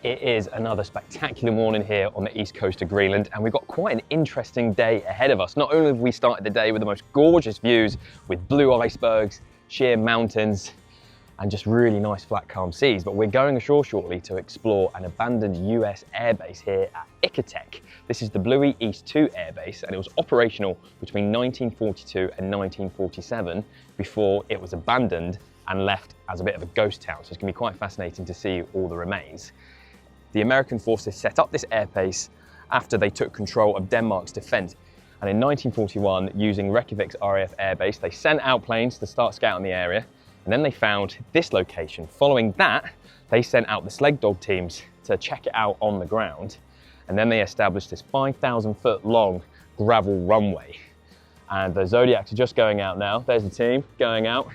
It is another spectacular morning here on the east coast of Greenland, and we've got quite an interesting day ahead of us. Not only have we started the day with the most gorgeous views with blue icebergs, sheer mountains, and just really nice flat calm seas, but we're going ashore shortly to explore an abandoned US airbase here at Ikatek. This is the Bluie East 2 airbase, and it was operational between 1942 and 1947 before it was abandoned and left as a bit of a ghost town. So it's going to be quite fascinating to see all the remains. The American forces set up this airbase after they took control of Denmark's defence. And in 1941, using Reykjavik's RAF airbase, they sent out planes to start scouting the area. And then they found this location. Following that, they sent out the sled dog teams to check it out on the ground. And then they established this 5,000-foot long gravel runway. And the Zodiacs are just going out now. There's the team going out.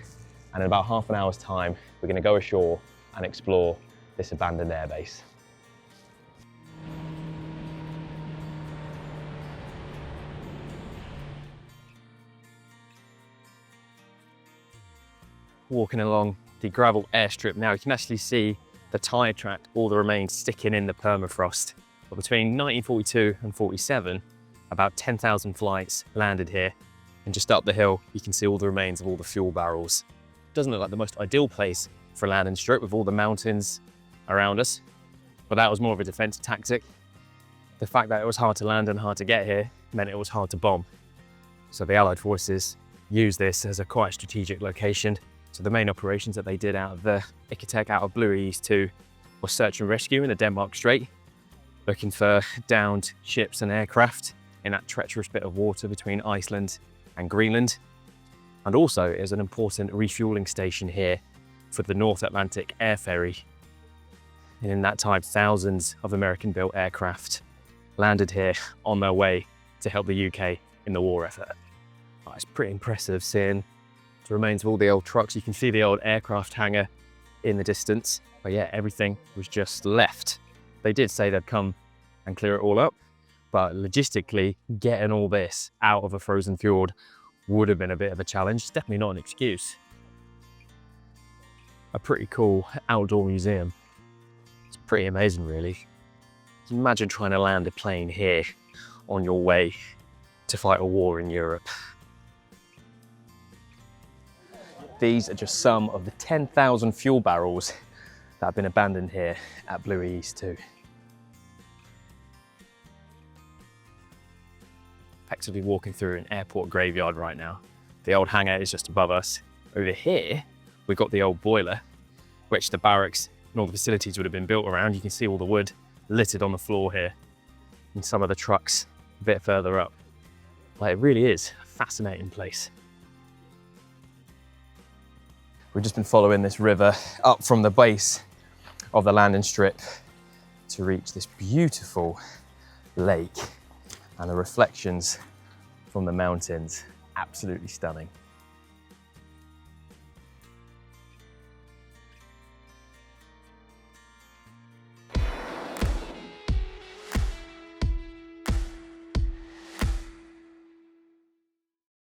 And in about half an hour's time, we're going to go ashore and explore this abandoned airbase. Walking along the gravel airstrip now, you can actually see the tire track, all the remains sticking in the permafrost. But between 1942 and 47, about 10,000 flights landed here. And just up the hill, you can see all the remains of all the fuel barrels. Doesn't look like the most ideal place for a landing strip with all the mountains around us, but that was more of a defense tactic. The fact that it was hard to land and hard to get here meant it was hard to bomb. So the Allied forces used this as a quite strategic location. So the main operations that they did out of the Ikatek, out of Bluie East 2, was search and rescue in the Denmark Strait, looking for downed ships and aircraft in that treacherous bit of water between Iceland and Greenland. And also it is an important refueling station here for the North Atlantic air ferry. And in that time, thousands of American-built aircraft landed here on their way to help the UK in the war effort. Oh, it's pretty impressive seeing the remains of all the old trucks. You can see the old aircraft hangar in the distance. But yeah, everything was just left. They did say they'd come and clear it all up, but logistically, getting all this out of a frozen fjord would have been a bit of a challenge. It's definitely not an excuse. A pretty cool outdoor museum. It's pretty amazing, really. Imagine trying to land a plane here on your way to fight a war in Europe. These are just some of the 10,000 fuel barrels that have been abandoned here at Bluie East 2. Effectively walking through an airport graveyard right now. The old hangar is just above us. Over here, we've got the old boiler, which the barracks and all the facilities would have been built around. You can see all the wood littered on the floor here, and some of the trucks a bit further up. Like, it really is a fascinating place. We've just been following this river up from the base of the landing strip to reach this beautiful lake, and the reflections from the mountains, absolutely stunning.